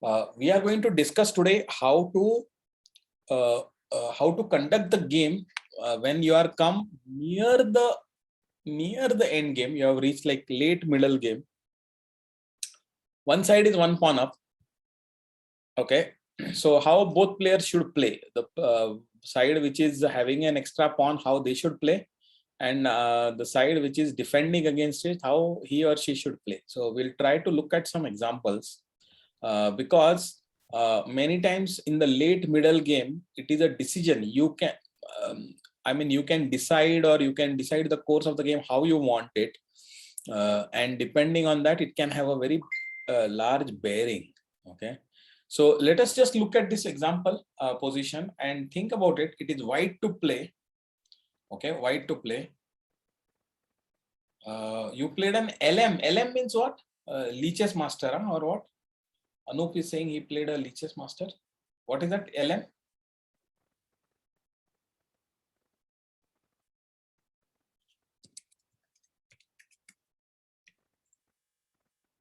We are going to discuss today how to conduct the game when you are come near the end game. You have reached like late middle game. One side is one pawn up. Okay, so how both players should play. The side which is having an extra pawn, how they should play, and the side which is defending against it, how he or she should play. So we'll try to look at some examples. Because many times in the late middle game, it is a decision you can you can decide, or you can decide the course of the game how you want it, and depending on that it can have a very large bearing. Okay, so let us just look at this example position and think about it. It is white to play. Okay, white to play. You played an LM. LM means what? Leech's master, huh? Or what? Anup is saying he played a Leech's master. What is that? LM?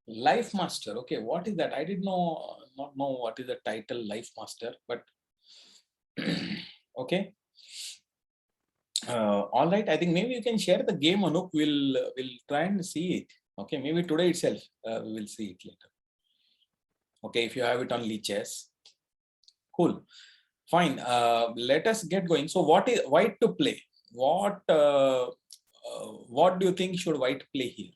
Life master. Okay, what is that? I did not know what is the title life master, but okay. All right. I think maybe you can share the game, Anup. We'll try and see it. Okay, maybe today itself we will see it later. Okay, if you have it on Leech's. Cool. Fine. Let us get going. So what is white to play? What do you think should white play here?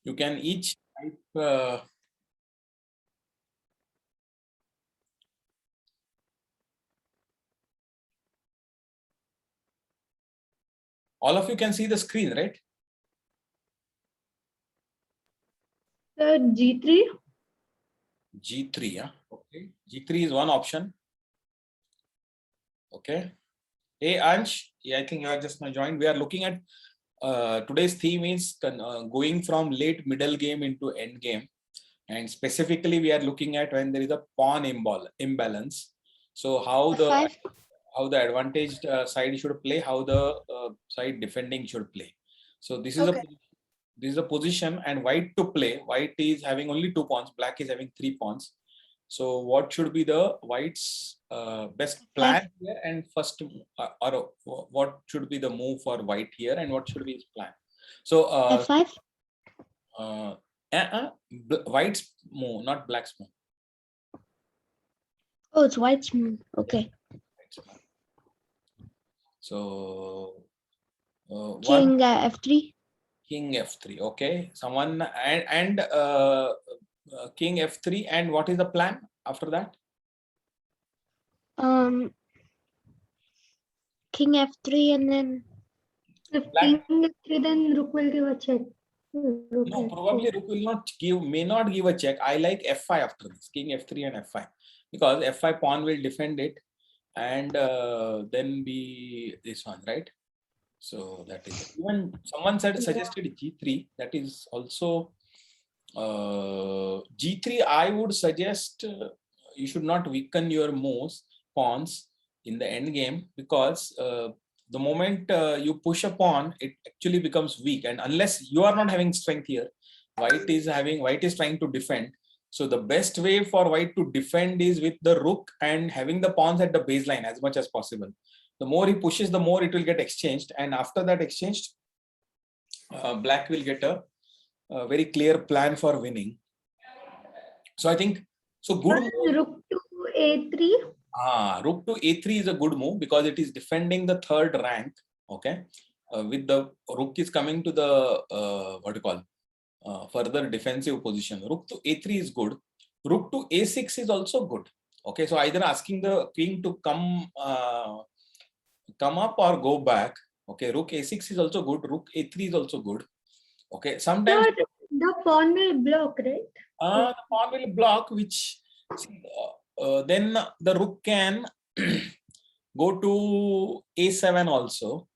You can each type. All of you can see the screen, right? G3. G3, yeah. Okay. G3 is one option. Okay. Hey, Ansh, yeah, I think you are just joined. We are looking at today's theme is going from late middle game into end game. And specifically, we are looking at when there is a pawn imbalance. So how the advantaged side should play, how the side defending should play. So this is a position, and white to play. White is having only 2 pawns. Black is having 3 pawns. So what should be the white's best plan here, and first, or what should be the move for white here, and what should be his plan? So F5. White's move, not black's move. Oh, it's white's move. Okay. So King F3. King F3. Okay. Someone and King F3, and what is the plan after that? King F3, and then if King F3, then Rook will give a check. No, probably Rook may not give a check. I like F5 after this, King F3 and F5, because F5 pawn will defend it, and then be this one, right? So that is even someone suggested G3. That is also G3. I would suggest you should not weaken your pawns in the end game, because the moment you push a pawn, it actually becomes weak, and unless you are not having strength here, white is trying to defend. So the best way for white to defend is with the rook and having the pawns at the baseline as much as possible. The more he pushes, the more it will get exchanged, and after that exchanged, black will get a very clear plan for winning. So I think good move. Rook to A3. Rook to A3 is a good move because it is defending the third rank. Okay, with the rook is coming to the further defensive position. Rook to A3 is good. Rook to A6 is also good. Okay, so either asking the king to come up or go back. Okay, Rook A6 is also good. Rook A3 is also good. Okay, sometimes the pawn will block, right? The pawn will block, which then the rook can go to A7 also.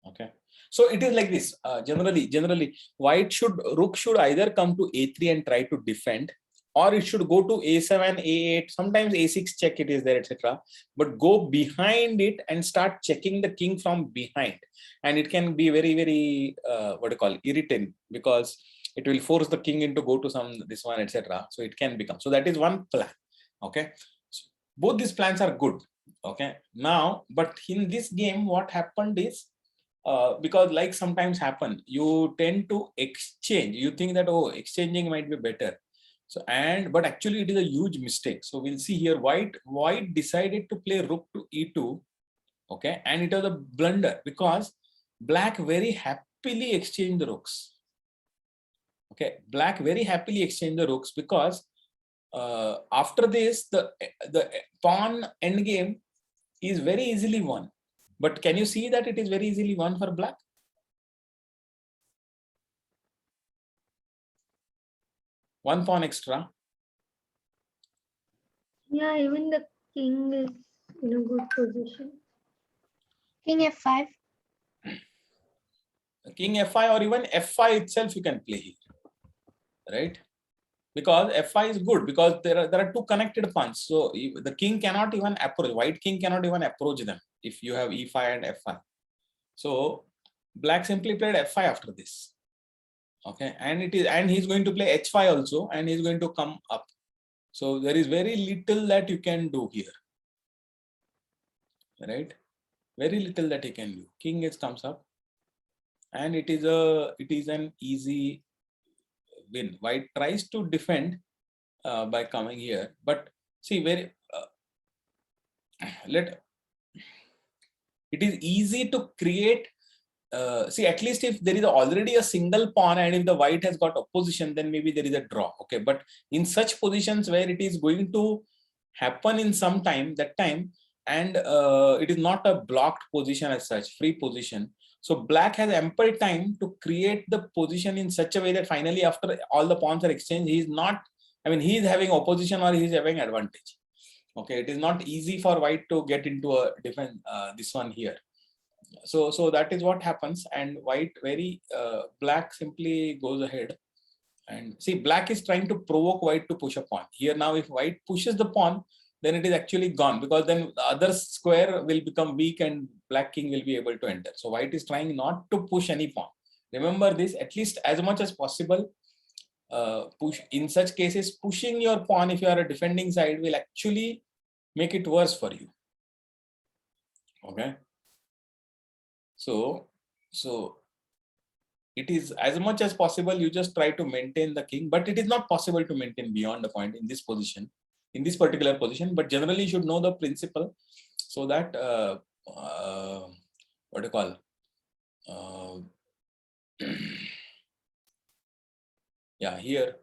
Okay, so it is like this. Generally, rook should either come to A3 and try to defend, or it should go to a7, a8, sometimes a6 check it is there, etc. But go behind it and start checking the king from behind. And it can be very, very, what do you call, irritating, because it will force the king into go to some, this one, etc. So it can become, so that is one plan. Okay. So both these plans are good. Okay. Now, but in this game, what happened is, because like sometimes happen, you tend to exchange. You think that, oh, exchanging might be better. So, but actually it is a huge mistake. So we'll see here, white decided to play rook to e2. Okay. And it was a blunder because black very happily exchanged the rooks. Okay. Black very happily exchanged the rooks because after this, the pawn endgame is very easily won. But can you see that it is very easily won for black? One pawn extra. Yeah, even the king is in a good position. King f5. King f5 or even f5 itself you can play here, right? Because f5 is good because there are two connected pawns. So the king cannot even approach, white king cannot even approach them if you have e5 and f5. So black simply played f5 after this. Okay, and he's going to play h5 also, and he's going to come up. So there is very little that you can do here, right? Very little that you can do. King is comes up, and it is an easy win. White tries to defend by coming here, but see, very it is easy to create. See, at least if there is already a single pawn and if the white has got opposition, then maybe there is a draw. Okay, but in such positions where it is going to happen in some time, that time, and it is not a blocked position as such, free position. So black has ample time to create the position in such a way that finally after all the pawns are exchanged, he is not, I mean, he is having opposition or he is having advantage. Okay, it is not easy for white to get into a different this one here. So that is what happens, and white black simply goes ahead. And see, black is trying to provoke white to push a pawn here. Now if white pushes the pawn, then it is actually gone, because then the other square will become weak and black king will be able to enter. So white is trying not to push any pawn. Remember this, at least as much as possible. Push in such cases, pushing your pawn if you are a defending side will actually make it worse for you. Okay, so it is as much as possible you just try to maintain the king, but it is not possible to maintain beyond the point in this position, in this particular position. But generally you should know the principle, so that what do you call, yeah, here,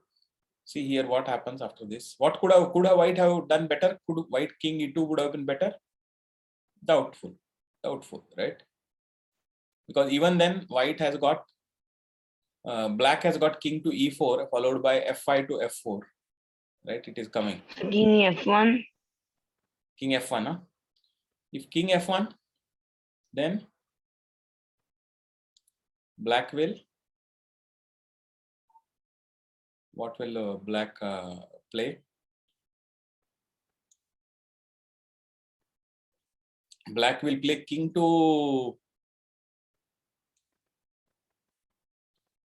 see here what happens after this. What could white have done better? Could white king e2 would have been better? Doubtful, right? Because even then white has got black has got king to e4 followed by f5 to f4, right? It is coming. King f1. King f1, huh? If king f1, then black will, what will black play? Black will play king to,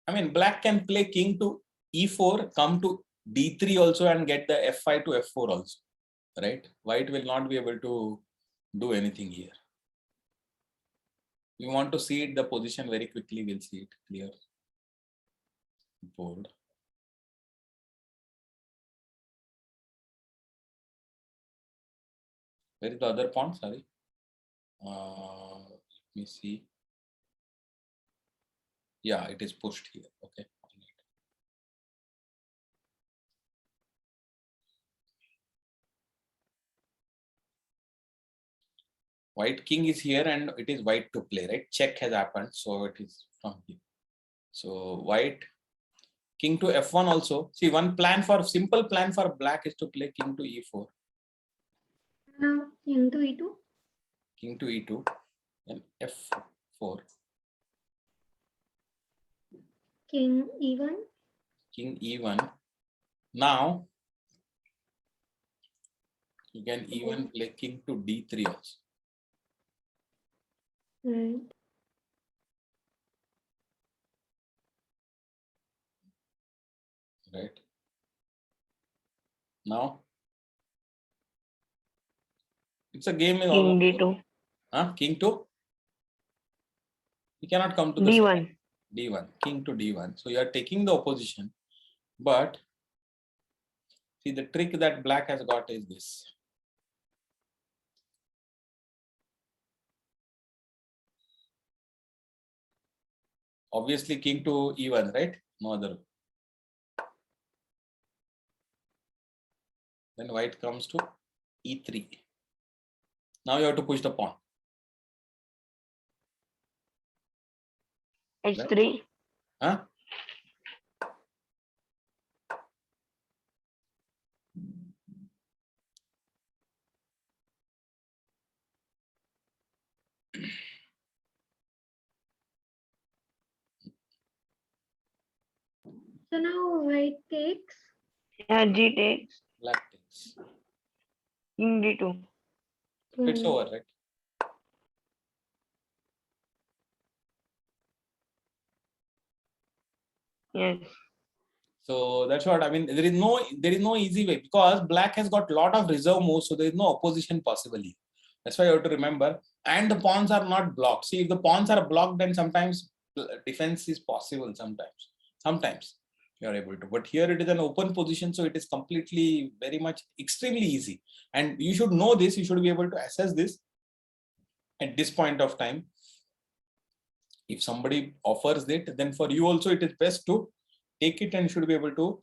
I mean, black can play king to e4, come to d3 also, and get the f5 to f4 also, right? White will not be able to do anything here. We want to see it, the position very quickly. We'll see it clear. Board. Where is the other pawn? Sorry. Let me see. Yeah, it is pushed here. Okay. White king is here and it is white to play, right? Check has happened, so it is from here. So white king to f1 also. See, one plan for, simple plan for black is to play king to e4. King to e2. King to e2, then f4. King e1. King e1. Now You can even play king to d3 also. Right. Right. Now, it's a game is King almost. D2. King to? You cannot come to the D1. d1. King to d1. So you are taking the opposition, but see the trick that black has got is this. Obviously, king to e1, right? No other. Then white comes to e3. Now you have to push the pawn. H3. Huh? So now white takes. Yeah, G takes. Black takes. King D2. It's over, right? Yes. So that's what I mean. There is no easy way because black has got a lot of reserve moves, so there is no opposition possibly. That's why you have to remember. And the pawns are not blocked. See, if the pawns are blocked, then sometimes defense is possible. Sometimes you are able to. But here it is an open position, so it is completely very much extremely easy. And you should know this. You should be able to assess this at this point of time. If somebody offers it, then for you also it is best to take it and should be able to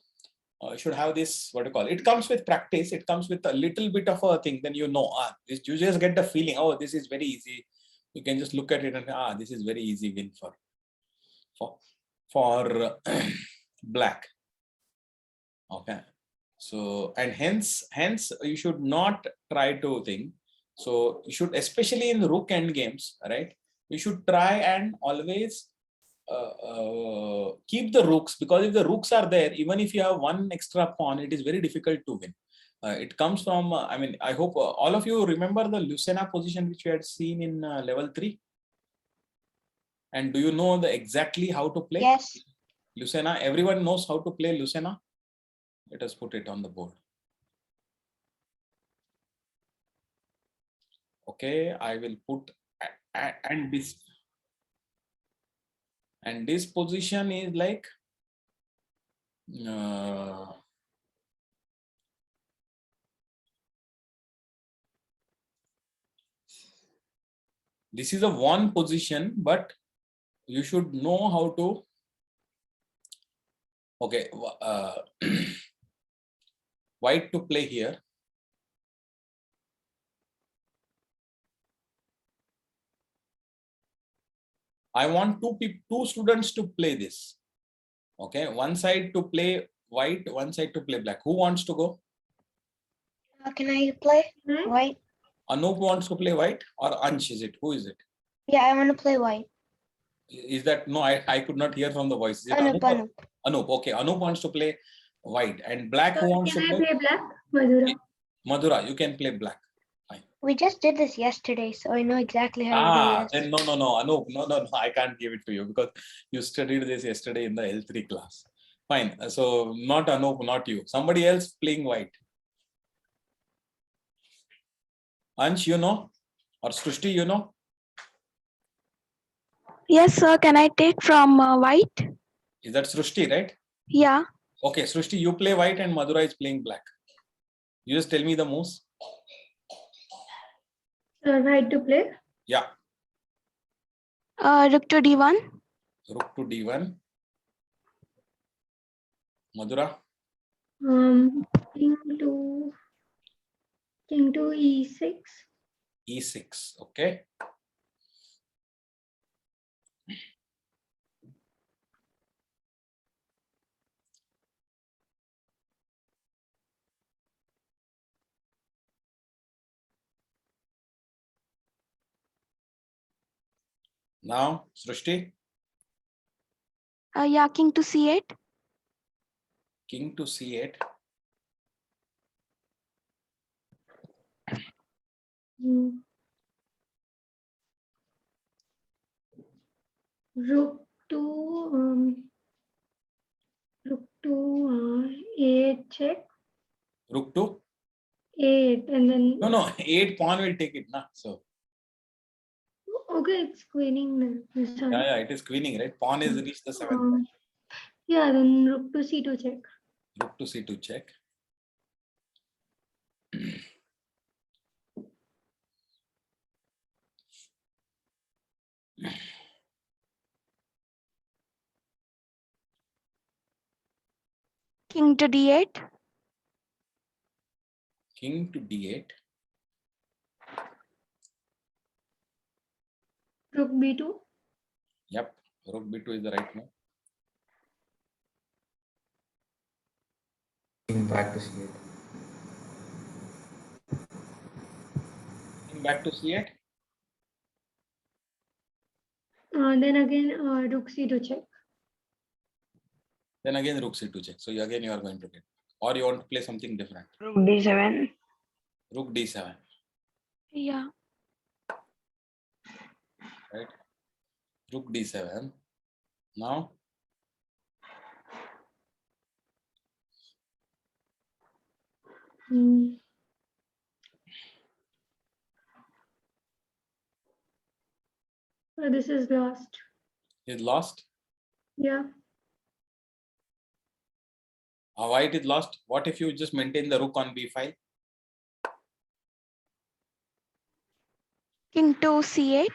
should have this, what do you call it? It comes with practice. It comes with a little bit of a thing. Then you know, you just get the feeling. Oh, this is very easy. You can just look at it and this is very easy win for black. Okay. So and hence you should not try to think. So you should, especially in the rook end games, right? You should try and always keep the rooks, because if the rooks are there, even if you have one extra pawn, it is very difficult to win. It comes from, I mean, I hope all of you remember the Lucena position which we had seen in level 3. And do you know exactly how to play? Yes. Lucena, everyone knows how to play Lucena. Let us put it on the board. Okay, I will put and this position is like this is a one position, but you should know how to. Okay, white to play here. I want two students to play this. Okay, one side to play white, one side to play black. Who wants to go? Can I play white? Anup wants to play white, or Ansh is it? Who is it? Yeah, I want to play white. Is that no? I could not hear from the voice. Is it Anup, Anup? Anup. Anup. Okay, Anup wants to play white, and black. Who wants to Can I play? play black? Madhura. Madhura, you can play black. Fine. We just did this yesterday, so I know exactly how to do this. Then no, Anup, no, I can't give it to you because you studied this yesterday in the L3 class. Fine. So not Anup, not you. Somebody else playing white. Ansh, you know, or Srushti, you know. Yes, sir. Can I take from white? Is that Srushti, right? Yeah. Okay, Srushti, you play white and Madhura is playing black. You just tell me the moves. White to play. Yeah. Rook to d1. Rook to d1. Madhura. King to e6. E6. Okay. Now, Srushti. Yeah, king to c8. King to c8. Rook to A8 check. Rook to? A8 and then No, 8 pawn will take it, na. So okay, it's queening now. Sorry. yeah, it is queening, right? Pawn is reached the 7th. Yeah, then rook to C2 check. Rook to C2 check. King to D8. King to D8. Rook B2. Yep, Rook B2 is the right move. King back to C8. King back to C8. Then again rook C2 check. Then again Rook C2 check. So again you are going to get. Or you want to play something different. Rook D7. Rook D7. Yeah. Right? Rook D7. Now This is lost. is lost. Yeah. White is lost. What if you just maintain the rook on B5? King to C8.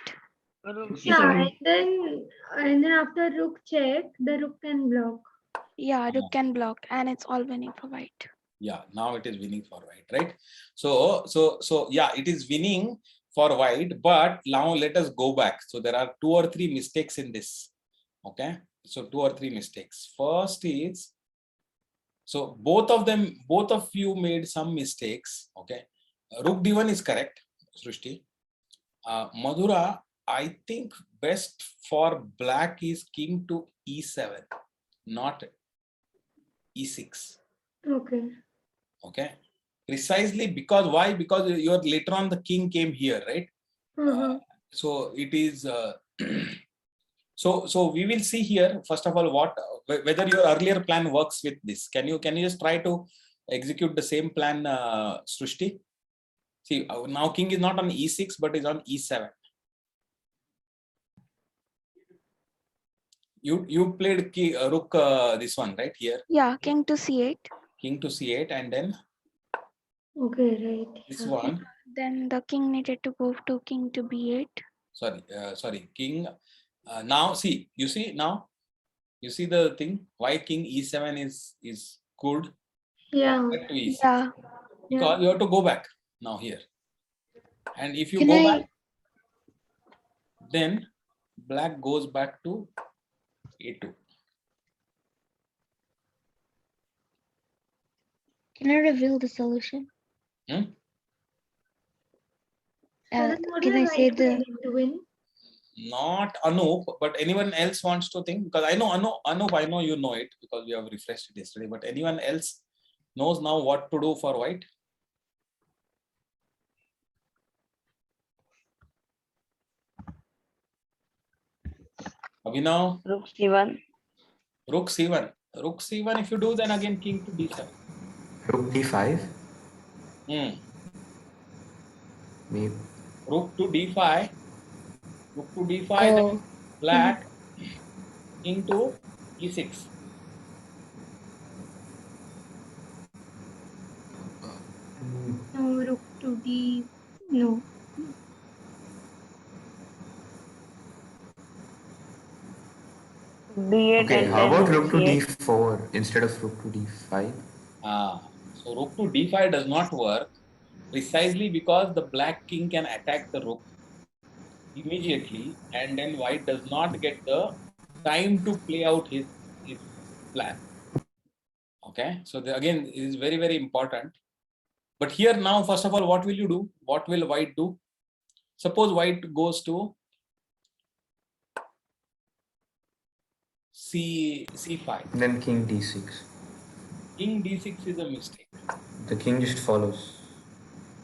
Rook Yeah, C7. and then after rook check, the rook can block. Yeah, rook can block, and it's all winning for white. Yeah, now it is winning for white, right? So yeah, it is winning for white, but now let us go back. So there are 2 or 3 mistakes in this. Okay, so 2 or 3 mistakes. First is, so both of you made some mistakes. Okay, Rook D1 is correct, Srushti. Madhura, I think best for black is king to E7, not E6. Okay. Okay, precisely because why? Because your later on the king came here, right? So it is so we will see here first of all what whether your earlier plan works with this. Can you just try to execute the same plan, Srushti? See, now king is not on E6 but is on E7. You played key, rook this one right here. Yeah, king to C8. King to C8 and then Okay, right. this one. Then the king needed to go to king to B8. Sorry, king. Now see, you see the thing why king E7 is good. Yeah. Back to E6. Yeah. Because you have to go back now here, and if you Can go I- back, then black goes back to A2. Can I reveal the solution? Hmm? Can I say the to win? Not Anup, but anyone else wants to think, because I know Anup, I know you know it because we have refreshed it yesterday, but anyone else knows now what to do for white? Abhinav? Rook C1? Rook C1. Rook C1, if you do, then again king to D7. Rook D5. Maybe. Rook to D5. Rook to D5, then black king to E6. No, rook to D. No. B8 Okay, and how then about rook rook to C8? D4 instead of rook to D5? So rook to D5 does not work precisely because the black king can attack the rook immediately, and then white does not get the time to play out his plan. Okay, so again it is very, very important. But here now, first of all, what will you do? What will white do? Suppose white goes to C5. Then king D6. King D6 is a mistake The king just follows.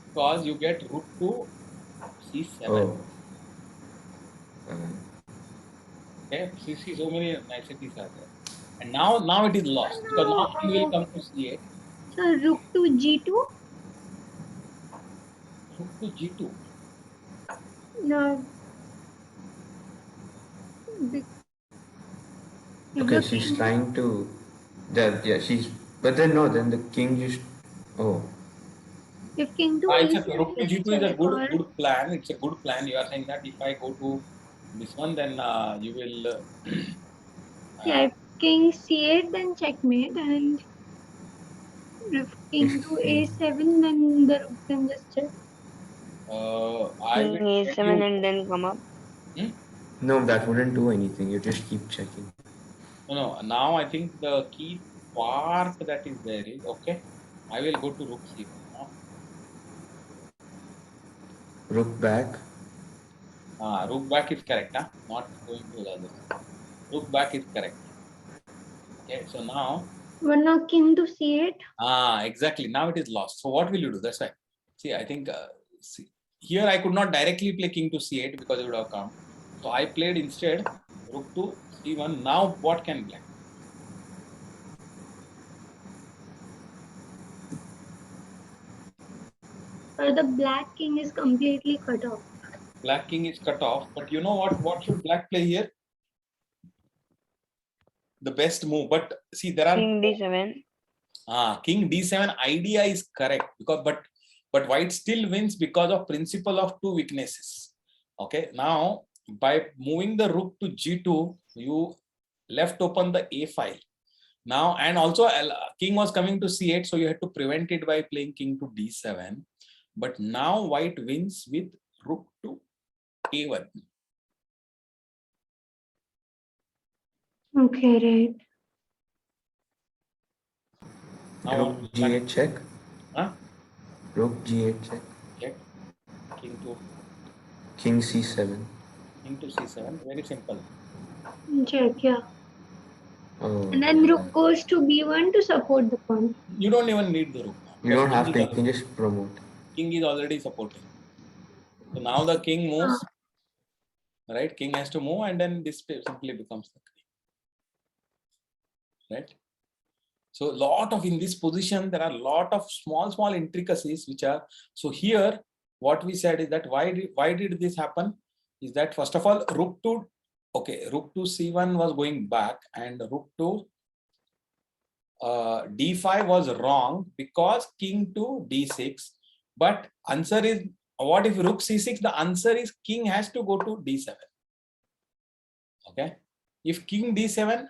because you get rook to C7. Oh. Okay, see, so many niceties are there. And now it is lost because now king will come to c8. So rook to g2. Rook to g2. No. Okay, she's trying to. Yeah, she's. But then no, then the king just. Oh, If king to It's a a7, rook to g2 is a check or good plan. It's a good plan. You are saying that if I go to this one, then you will. yeah, if king c8, then checkmate, and if king to if a7, then the rook can just check. I King will tell a7 you. and then come up. Hmm? no, that wouldn't do anything. You just keep checking. No. Now I think the key part that is there is okay. I will go to rook c1 now. Rook back. Rook back is correct. Huh? Not going to the other side. Rook back is correct. Okay. So now. But now king to c8. Exactly. Now it is lost. So what will you do? That's why. See, I think see, here I could not directly play king to c8 because it would have come. So I played instead rook to c1. Now what can black? The black king is completely cut off. Black king is cut off. But you know what? What should black play here? The best move. But see, there are King d7. king d7 idea is correct because but white still wins because of principle of two weaknesses. Okay, now by moving the rook to g2, you left open the a file. Now and also king was coming to c8, so you had to prevent it by playing king to d7. But now white wins with rook to a1. Okay, right. Now Rook what? g8 check. Huh? Rook g8 check. Check. King to King c7. king to c7. Very simple. Check, yeah. Oh, And then rook goes to b1 to support the pawn. You don't even need the rook now you because don't have to. You can just promote. king is already supporting. So now the king moves, right? King has to move, and then this simply becomes the queen, right? So lot of in this position there are a lot of small intricacies which are. So here what we said is that why did this happen? Is that first of all rook to rook to c1 was going back and rook to d5 was wrong because king to d6. But answer is what if rook c6? The answer is king has to go to d7. Okay, if king d7,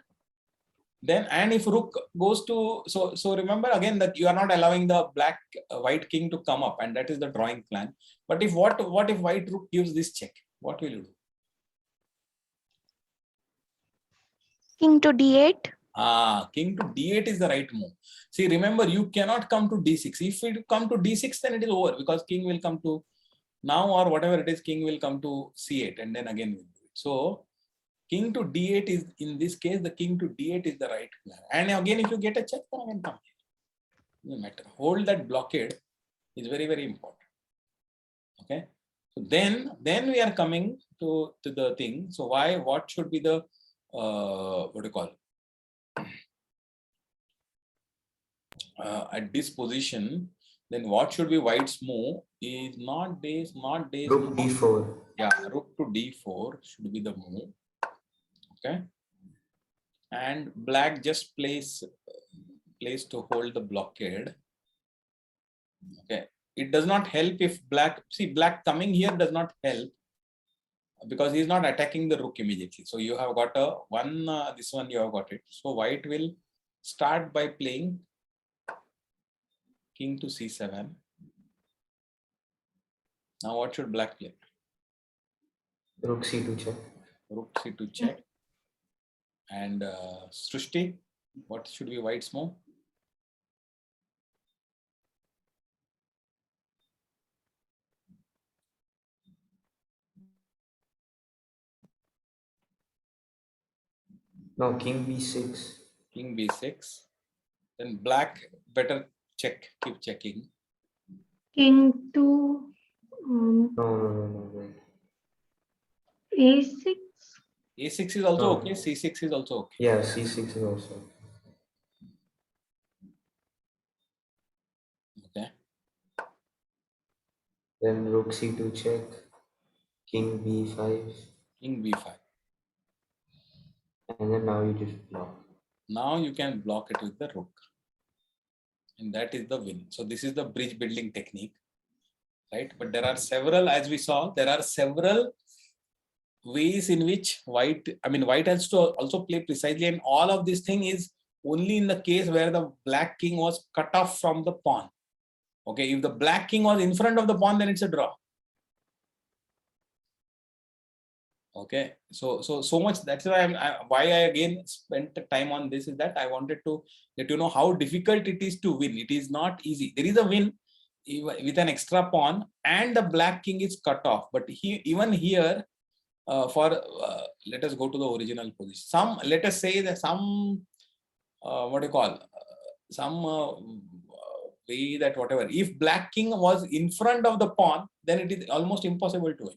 then and if rook goes to so remember again that you are not allowing the black white king to come up, and that is the drawing plan. But if what if white rook gives this check, what will you do? King to d8. King to d8 is the right move. See, remember you cannot come to d6. If you come to d6, then it is over because king will come to now or whatever it is, king will come to c8 and then again we'll do it. So king to d8 is in this case the king to d8 is the right plan. And again, if you get a check, then again come here. Doesn't matter. Hold that blockade is very important. Okay. So then we are coming to the thing. So what should be the what do you call at this position? Then what should be white's move is not this. Rook d4. Yeah, rook to d4 should be the move. Okay. And black just plays to hold the blockade. Okay, it does not help if black coming here does not help because he is not attacking the rook immediately. So you have got a one this one you have got it. So white will start by playing king to c7. Now what should black play? Rook c2 check. Rook c2 check. And Srushti, what should be white's move? No, king b6. King b6. Then black better check, keep checking. King to No, wait. a6. A6 is also No. okay. C6 is also okay. Yeah, C6 is also. Okay. Then rook C2 check, king B5, King B5. and then now you just block. Now you can block it with the rook. And that is the win. So this is the bridge building technique, right? But there are several, as we saw, there are several ways in which white has to also play precisely, and all of this thing is only in the case where the black king was cut off from the pawn. Okay, if the black king was in front of the pawn, then it's a draw. Okay, so much. That's why why I again spent time on this, is that I wanted to let you know how difficult it is to win. It is not easy. There is a win with an extra pawn and the black king is cut off, but even here, let us go to the original position. Let us say that some what do you call, some way that whatever, if black king was in front of the pawn, then it is almost impossible to win.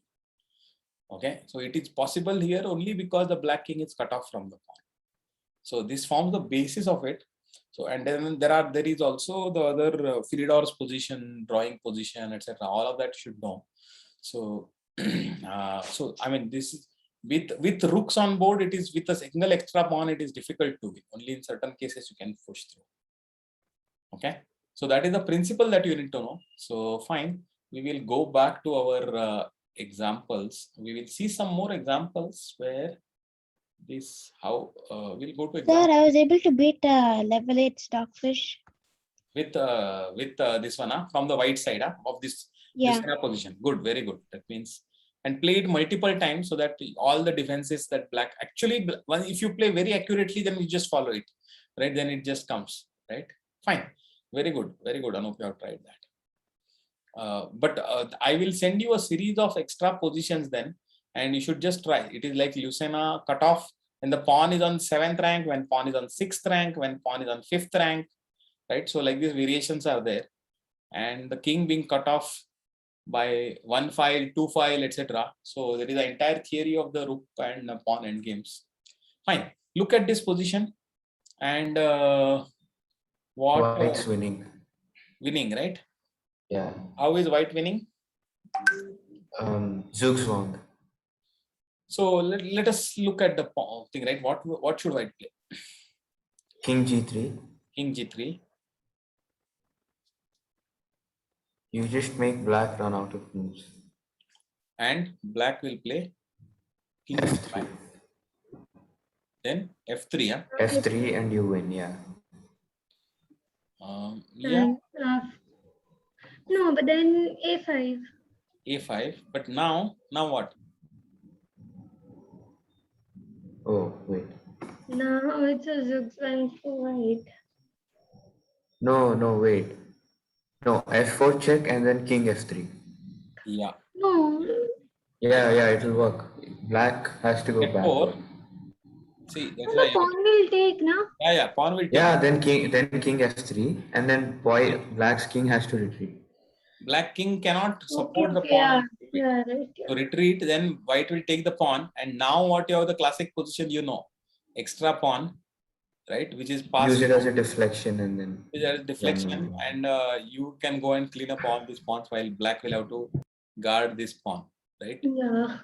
Okay, so it is possible here only because the black king is cut off from the pawn. So this forms the basis of it. So, and then there is also the other Philidor's position, drawing position, etc. All of that should know. So so I mean, this is with rooks on board, it is with a single extra pawn, it is difficult to win. Only in certain cases you can push through. Okay, so that is the principle that you need to know. So fine, we will go back to our examples. We will see some more examples where this how we'll go to example. Sir, I was able to beat level 8 stockfish. With this one from the white side of this kind of position. Good, very good. That means, and play it multiple times so that all the defenses that black actually, if you play very accurately, then you just follow it, right? Then it just comes, right? Fine, very good, very good. Anup, you have tried that. But I will send you a series of extra positions then, and you should just try. It is like Lucena cutoff when the pawn is on 7th rank, when pawn is on 6th rank, when pawn is on 5th rank, right? So like these variations are there, and the king being cut off by 1 file, 2 file, etc. So there is an entire theory of the rook and pawn endgames. Fine. Look at this position, and what White's winning. Winning, right? Yeah. How is white winning? Zugzwang. So let us look at the thing, right? What should white play? King G3. King G3. You just make black run out of moves. And black will play King F3. F5. Then F3, yeah? F3 and you win, yeah. Yeah. No, but then A5. A5. But now what? Oh, wait. Now it's a zigzag for white. No, wait. No, F4 check and then King F3. Yeah. No. Yeah, it will work. Black has to go F4. backward. See, that's The why. pawn will take, no? Yeah, pawn will take. Yeah, then King F3, and then Black's king has to retreat. Black king cannot support the pawn. Yeah, yeah, right. To retreat, then white will take the pawn, and now what you have the classic position, extra pawn, right, which is passed. Use it as a deflection and then. As deflection, and you can go and clean up all these pawns while black will have to guard this pawn, right? Yeah.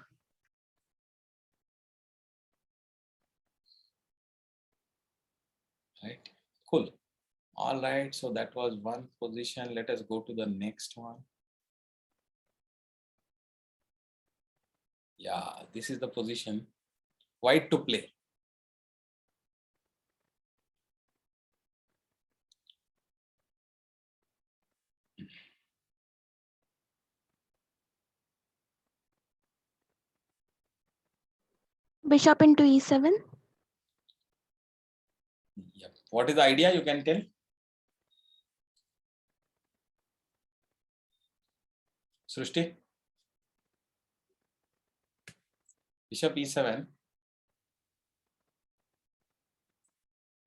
Right. Cool. All right. So that was one position. Let us go to the next one. Yeah, this is the position. White to play. Bishop into E7. Yep. What is the idea? You can tell. Srushti. Bishop E7.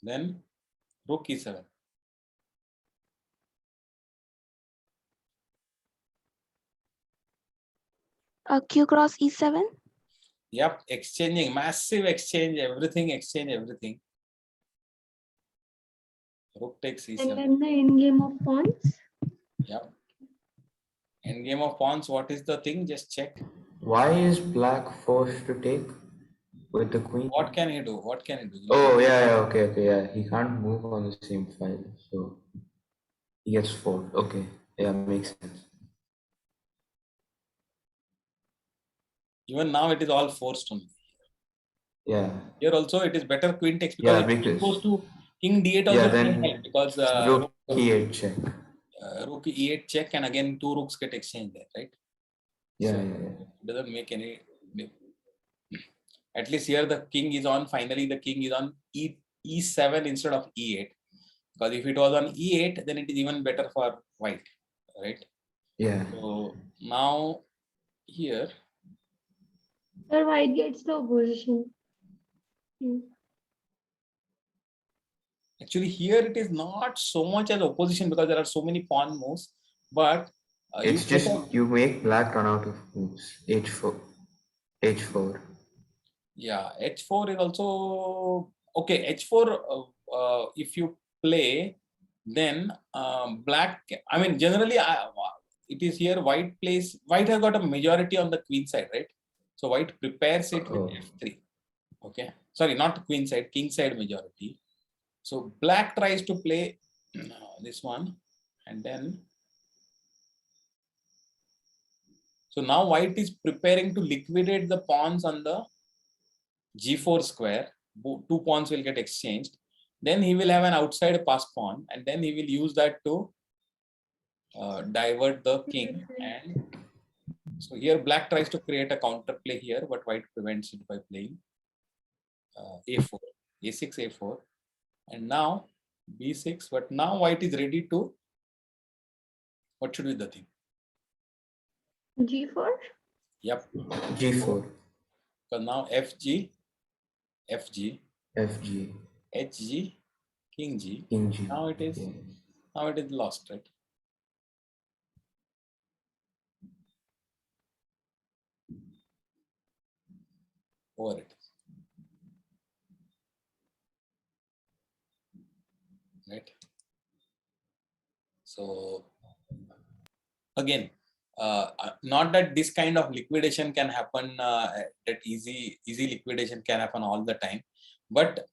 Then rook E7. Q cross E7. Yep, exchanging, massive exchange, everything, exchange everything. Rook takes And e7. then the end game of pawns. Yep. End game of pawns, what is the thing? Just check. Why is black forced to take with the queen? What can he do? What can he do? Oh, yeah, okay, yeah. He can't move on the same file, so he gets forced. Okay, yeah, makes sense. Even now, it is all forced only. Yeah. Here also, it is better queen takes because if king goes to king d8 also doesn't help because rook e8 check. Rook e8 check, and again 2 rooks get exchanged there, right? Yeah, So yeah. it doesn't make any. At least here the king is on. Finally, the king is on e7 instead of e8. Because if it was on e8, then it is even better for white, right? Yeah. So now here. Sir, white gets the opposition. Actually, here it is not so much as opposition because there are so many pawn moves, but It's just you make black run out of moves. h4. Yeah, h4 is also okay. h4, if you play, then black. I mean, generally, it is here. White plays. White has got a majority on the queen side, right? So white prepares it with f3. Okay, sorry, not queen side, king side majority. So black tries to play this one, and then so now white is preparing to liquidate the pawns on the g4 square. 2 pawns will get exchanged. Then he will have an outside pass pawn, and then he will use that to divert the king. And so here black tries to create a counter play here, but white prevents it by playing a4, a6, a4, and now b6. But now white is ready to. What should be the thing? G4? Yep. G4. So now FG, FG, FG, HG, King G. King G. Now it is lost, right? Over it. Right. So again, not that this kind of liquidation can happen, that easy liquidation can happen all the time, but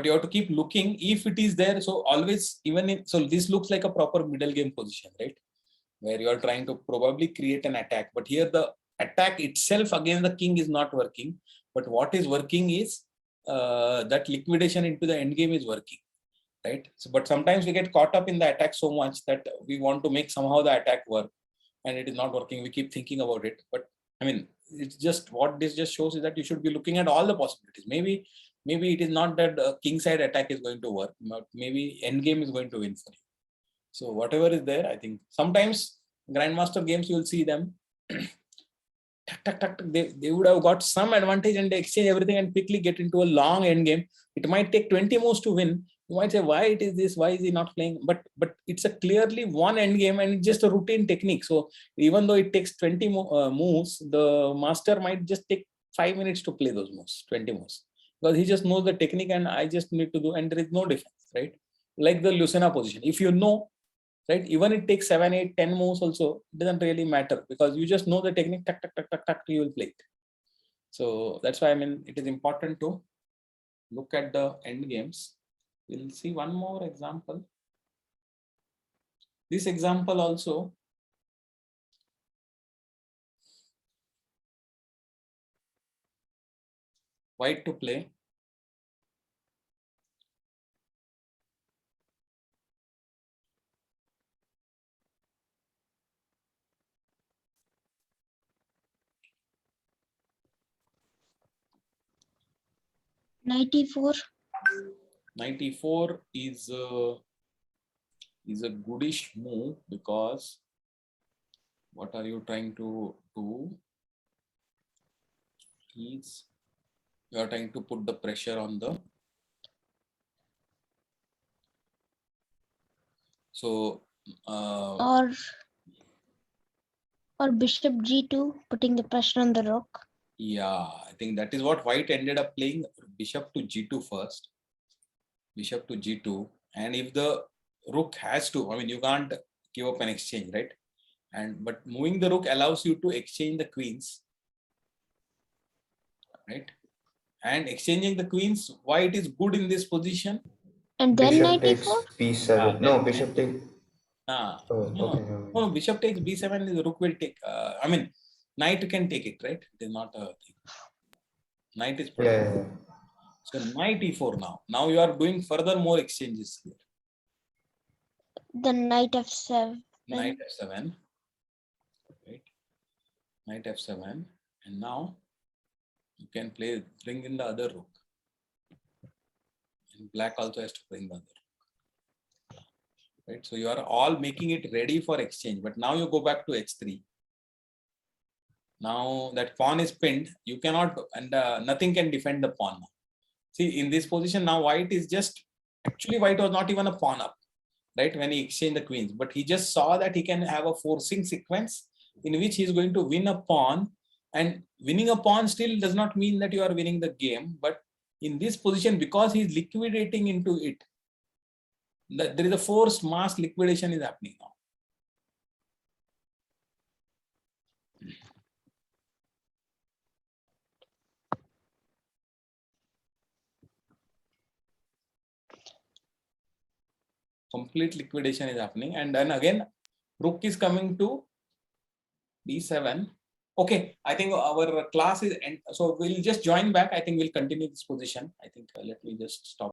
you have to keep looking if it is there. So always, even in, so this looks like a proper middle game position, right, where you are trying to probably create an attack, but here the attack itself against the king is not working, but what is working is that liquidation into the end game is working, right? So but sometimes we get caught up in the attack so much that we want to make somehow the attack work, and it is not working. We keep thinking about it, but I mean, it's just what this just shows is that you should be looking at all the possibilities. Maybe it is not that king side attack is going to work, but maybe end game is going to win for you. So whatever is there, I think sometimes grandmaster games you will see them they would have got some advantage and they exchange everything and quickly get into a long end game. It might take 20 moves to win. You might say, why it is this, why is he not playing? But it's a clearly one end game and it's just a routine technique. So even though it takes 20 moves, the master might just take 5 minutes to play those moves, 20 moves, because he just knows the technique and I just need to do, and there is no difference, right? Like the Lucena position, if you know, right, even it takes 7, 8, 10 moves also, it doesn't really matter because you just know the technique, tuck, tuck, tuck, tuck, tuck, you will play it. So that's why, I mean, it is important to look at the end games. We'll see one more example. This example also, white to play. '94. 94 is a goodish move because what are you trying to do? Is you are trying to put the pressure on the. So Or bishop G2, putting the pressure on the rook. Yeah, I think that is what white ended up playing. Bishop to g2 first. Bishop to g2. And if the rook has to, I mean, you can't give up an exchange, right? But moving the rook allows you to exchange the queens, right? And exchanging the queens, why it is good in this position? And then Bishop knight takes e4? b7. No, bishop takes. Oh, No, okay. no, bishop takes b7, the rook will take, I mean, knight can take it, right? It is not a thing. Knight is protected. Yeah. So knight e4 now. Now you are doing further more exchanges here. Then knight f7. Knight f7, right? Knight f7, and now you can bring in the other rook. And black also has to bring the other rook. Right? So you are all making it ready for exchange. But now you go back to h3. Now that pawn is pinned, you cannot, and nothing can defend the pawn now. See, in this position now, white is just, actually white was not even a pawn up, right? When he exchanged the queens, but he just saw that he can have a forcing sequence in which he is going to win a pawn, and winning a pawn still does not mean that you are winning the game. But in this position, because he is liquidating into it, there is a forced mass liquidation is happening now. Complete liquidation is happening, and then again rook is coming to b7. Okay, I think our class is end, so we'll just join back. I think we'll continue this position. I think let me just stop.